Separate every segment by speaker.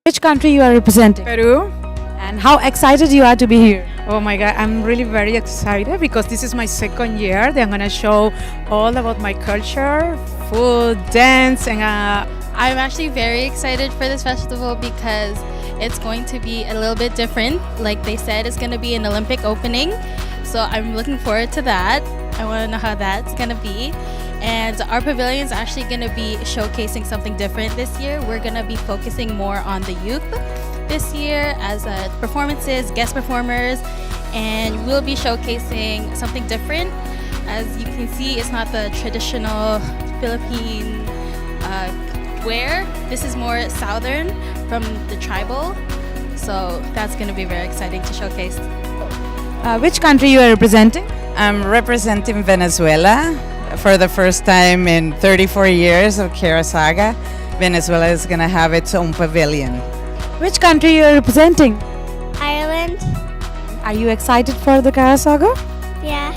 Speaker 1: Which country you are representing?
Speaker 2: Peru.
Speaker 1: And how excited you are to be here?
Speaker 2: Oh my God, I'm really very excited because this is my second year. I'm gonna show all about my culture, food, dance, and
Speaker 3: I'm actually very excited for this festival because it's going to be a little bit different. Like they said, it's going to be an Olympic opening. So I'm looking forward to that. I want to know how that's going to be. And our pavilion is actually going to be showcasing something different this year. We're going to be focusing more on the youth this year as performances, guest performers, and we'll be showcasing something different. As you can see, it's not the traditional Philippine wear. This is more southern from the tribal, so that's going to be very exciting to showcase.
Speaker 1: Which country you are representing?
Speaker 4: I'm representing Venezuela for the first time in 34 years of Carassauga. Venezuela is going to have its own pavilion.
Speaker 1: Which country you are representing?
Speaker 5: Ireland.
Speaker 1: Are you excited for the Carassauga?
Speaker 5: Yeah.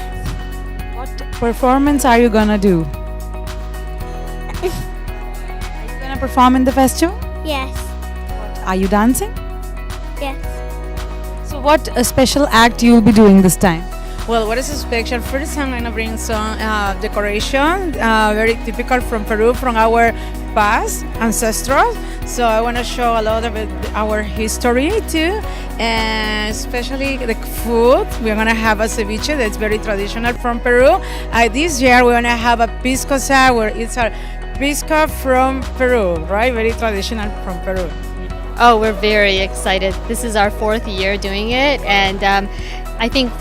Speaker 1: What performance are you gonna do? Are you gonna perform in the festival?
Speaker 5: Yes.
Speaker 1: Are you dancing?
Speaker 5: Yes.
Speaker 1: So what special act you will be doing this time?
Speaker 2: well, what is special? First, I'm gonna bring some decoration, very typical from Peru, from our past ancestors. So I want to show a lot of our history too, and especially the food. We're gonna have a ceviche that's very traditional from Peru. This year we're gonna have a pisco sour. It's a pisco from Peru, right? Very traditional from Peru.
Speaker 6: Oh, we're very excited. This is our fourth year doing it, and I think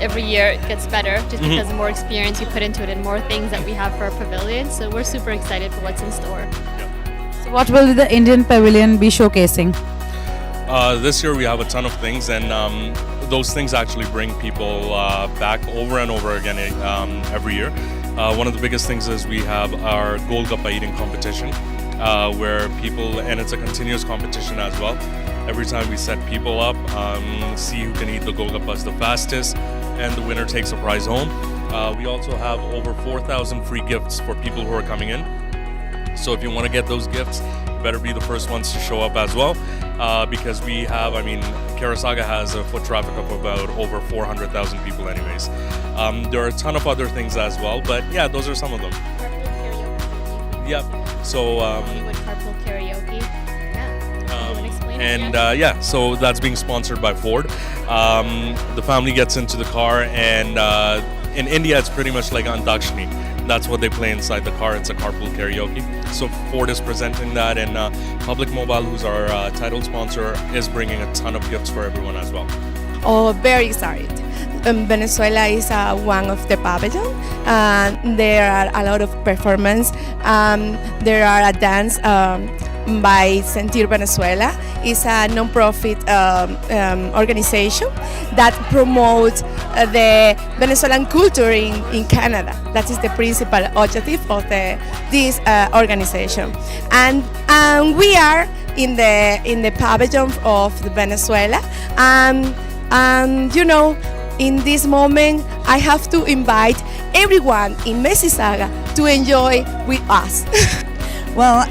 Speaker 6: every year it gets better just because the more experience you put into it and more things that we have for our pavilion. So we're super excited for what's in store.
Speaker 1: So what will the Indian Pavilion be showcasing?
Speaker 7: This year we have a ton of things, and those things actually bring people back over and over again every year. One of the biggest things is we have our Golgappa eating competition, where people, and it's a continuous competition as well. Every time we set people up, see who can eat the Golgappas the fastest, and the winner takes a prize home. We also have over 4,000 free gifts for people who are coming in. So if you want to get those gifts, you better be the first ones to show up as well, because we have, Carassauga has a foot traffic of about over 400,000 people anyways. There are a ton of other things as well, but yeah, those are some of them.
Speaker 6: Carpool karaoke.
Speaker 7: Yep. So
Speaker 6: Hollywood carpool karaoke. Yeah. You wanna explain?
Speaker 7: So that's being sponsored by Ford. The family gets into the car, and in India it's pretty much like Andakshni. That's what they play inside the car. It's a carpool karaoke. So Ford is presenting that, and Public Mobile, who's our title sponsor, is bringing a ton of gifts for everyone as well.
Speaker 8: Oh, very excited. Venezuela is one of the pavilions. There are a lot of performance. There are a dance by Sentir Venezuela. It's a non-profit organization that promotes the Venezuelan culture in Canada. That is the principal objective of this organization. And we are in the pavilion of Venezuela. And you know, in this moment, I have to invite everyone in Mississauga to enjoy with us.
Speaker 4: Well,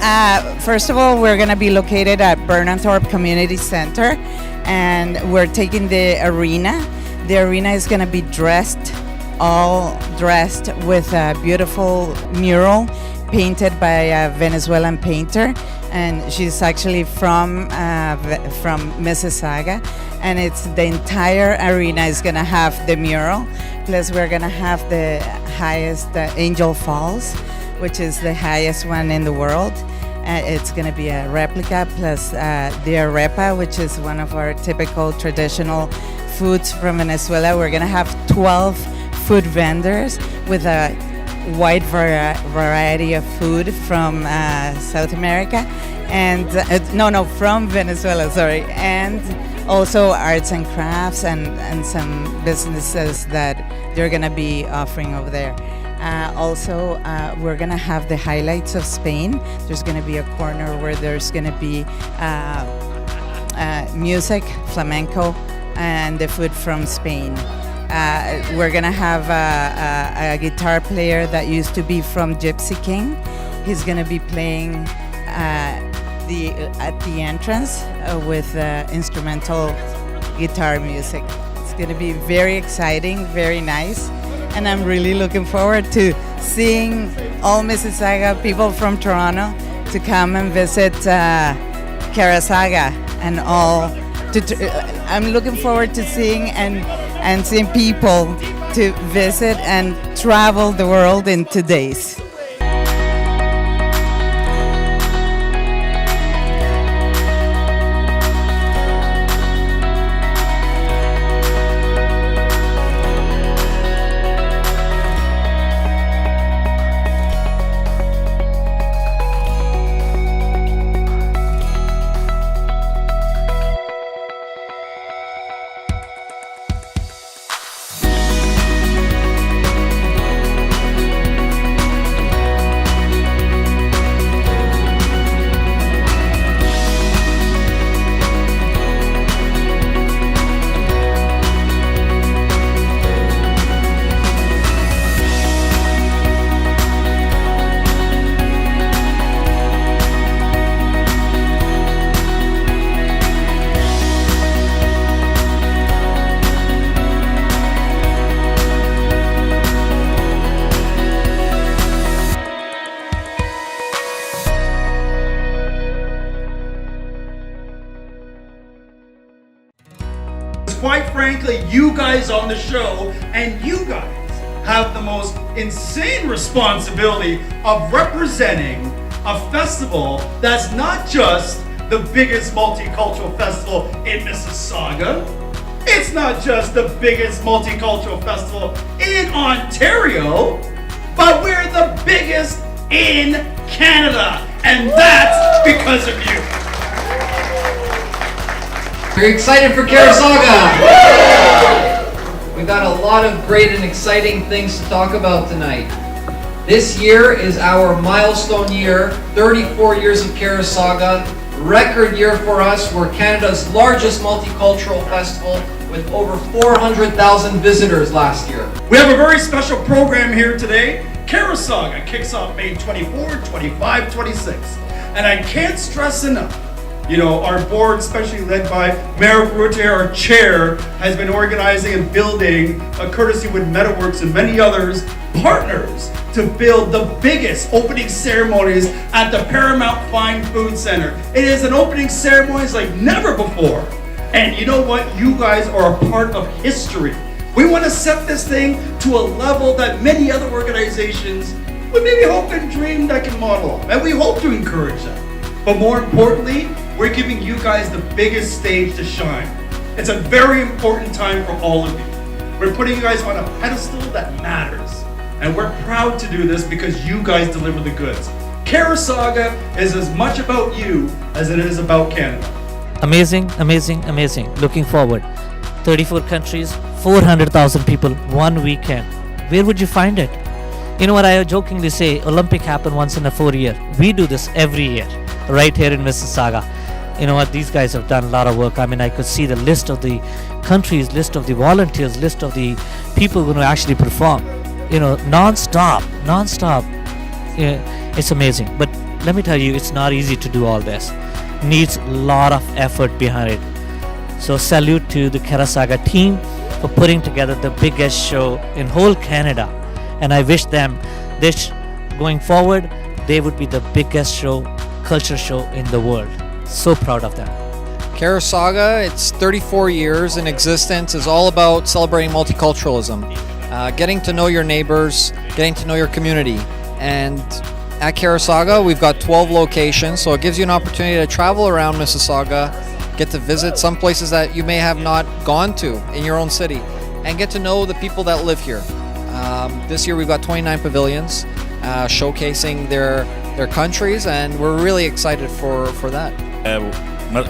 Speaker 4: first of all, we're going to be located at Burnanthorpe Community Center, and we're taking the arena. The arena is going to be all dressed with a beautiful mural painted by a Venezuelan painter, and she's actually from Mississauga, and it's the entire arena is going to have the mural. Plus, we're going to have the highest Angel Falls, which is the highest one in the world. It's going to be a replica, plus the arepa, which is one of our typical traditional foods from Venezuela. We're going to have 12 food vendors with a wide variety of food from South America, and from Venezuela, sorry, and also arts and crafts and some businesses that they're going to be offering over there. Also, we're going to have the highlights of Spain. There's going to be a corner where there's going to be music, flamenco, and the food from Spain. We're going to have a guitar player that used to be from Gypsy King. He's going to be playing at the entrance with instrumental guitar music. It's going to be very exciting, very nice, and I'm really looking forward to seeing all Mississauga people from Toronto to come and visit Carassauga and all. I'm looking forward to seeing and seeing people to visit and travel the world in 2 days.
Speaker 9: Quite frankly, you guys on the show and you guys have the most insane responsibility of representing a festival that's not just the biggest multicultural festival in Mississauga. It's not just the biggest multicultural festival in Ontario, but we're the biggest in Canada, and that's because of you.
Speaker 10: We're excited for Carassauga! We got a lot of great and exciting things to talk about tonight. This year is our milestone year, 34 years of Carassauga, record year for us. We're Canada's largest multicultural festival with over 400,000 visitors last year.
Speaker 9: We have a very special program here today. Carassauga kicks off May 24, 25, 26. And I can't stress enough, our board, especially led by Mayor Hazel, our chair, has been organizing and building, courtesy with Metaworks and many others, partners to build the biggest opening ceremonies at the Paramount Fine Food Center. It is an opening ceremony like never before. And you know what? You guys are a part of history. We want to set this thing to a level that many other organizations would maybe hope and dream that can model off. And we hope to encourage that. But more importantly, we're giving you guys the biggest stage to shine. It's a very important time for all of you. We're putting you guys on a pedestal that matters. And we're proud to do this because you guys deliver the goods. Carassauga is as much about you as it is about Canada.
Speaker 11: Amazing, amazing, amazing. Looking forward. 34 countries, 400,000 people, one weekend. Where would you find it? You know what I jokingly say, Olympic happen once in a 4 year. We do this every year, right here in Mississauga. You know what, these guys have done a lot of work. I mean, I could see the list of the countries, list of the volunteers, list of the people going to actually perform. Non-stop. Yeah, it's amazing. But let me tell you, it's not easy to do all this. Needs a lot of effort behind it. So salute to the Carassauga team for putting together the biggest show in whole Canada. And I wish them this going forward, they would be the biggest show, culture show in the world. So proud of them.
Speaker 10: Carassauga, it's 34 years in existence, is all about celebrating multiculturalism, getting to know your neighbors, getting to know your community. And at Carassauga, we've got 12 locations, so it gives you an opportunity to travel around Mississauga, get to visit some places that you may have not gone to in your own city, and get to know the people that live here. This year we've got 29 pavilions showcasing their countries, and we're really excited for that.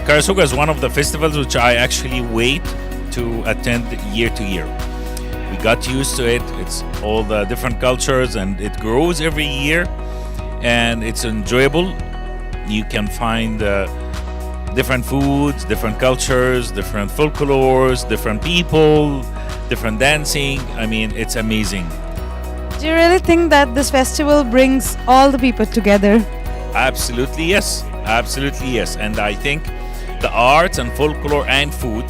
Speaker 12: Carassauga is one of the festivals which I actually wait to attend year to year. We got used to it. It's all the different cultures and it grows every year and it's enjoyable. You can find different foods, different cultures, different folklores, different people, different dancing. I mean, it's amazing.
Speaker 1: Do you really think that this festival brings all the people together?
Speaker 12: Absolutely yes. Absolutely yes. And I think the arts and folklore and food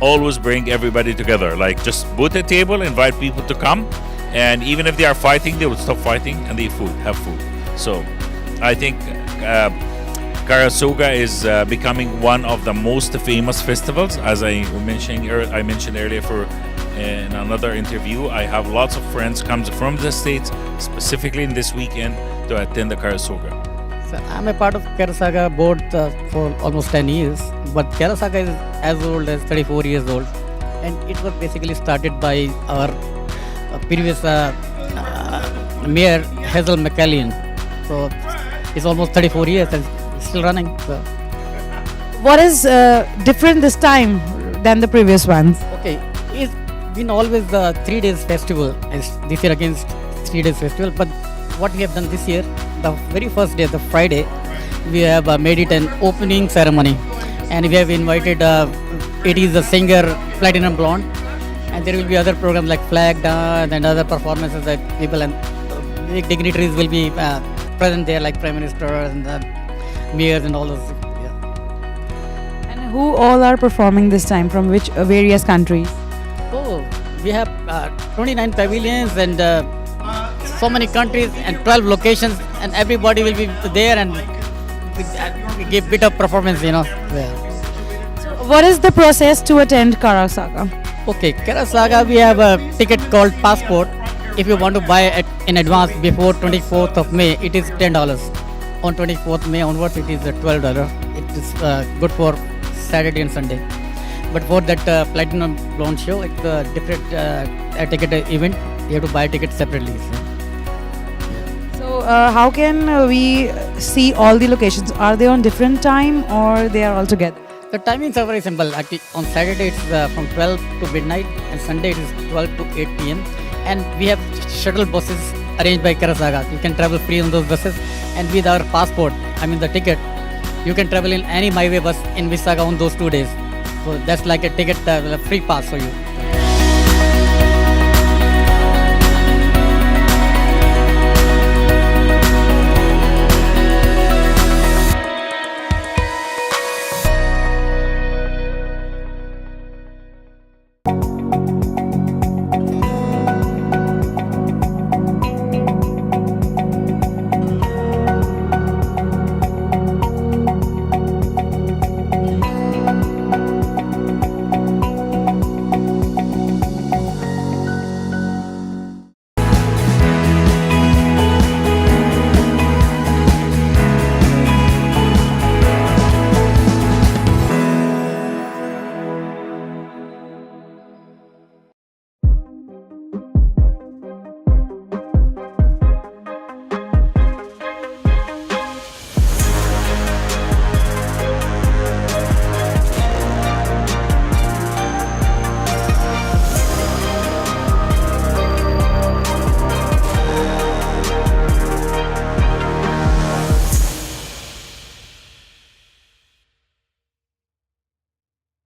Speaker 12: always bring everybody together. Like just put a table, invite people to come, and even if they are fighting, they will stop fighting and they have food. So I think Carassauga is becoming one of the most famous festivals. As I mentioned earlier in another interview, I have lots of friends comes from the States, specifically in this weekend, to attend the Carassauga.
Speaker 13: So I'm a part of Carassauga board for almost 10 years, but Carassauga is as old as 34 years old, and it was basically started by our previous Mayor Hazel McCallion. So it's almost 34 years and it's still running. So.
Speaker 1: What is different this time than the previous ones?
Speaker 13: Okay, it's been always the 3 days festival. This year against 3 days festival, but what we have done this year, the very first day, the Friday, we have made it an opening ceremony, and we have invited it is the singer Platinum Blonde, and there will be other programs like flag dance and other performances that people and big dignitaries will be present there, like Prime Minister and the mayors and all those. Yeah.
Speaker 1: And who all are performing this time, from which various countries?
Speaker 13: Oh, we have 29 pavilions and so many countries and 12 locations, and everybody will be there and give bit of performance, Yeah.
Speaker 1: So what is the process to attend Carassauga?
Speaker 13: Okay, Carassauga, we have a ticket called Passport. If you want to buy it in advance before 24th of May, it is $10. On 24th May onwards, it is $12. It is good for Saturday and Sunday. But for that Platinum Blonde show, it's a different ticket event. You have to buy tickets separately.
Speaker 1: So how can we see all the locations? Are they on different time or they are all together?
Speaker 13: The timings are very simple. Actually, on Saturday it's from 12 to midnight, and Sunday it is 12 to 8 p.m. And we have shuttle buses arranged by Carassauga. You can travel free on those buses, and with our passport, the ticket, you can travel in any MyWay bus in Mississauga on those 2 days. So that's like a ticket, free pass for you.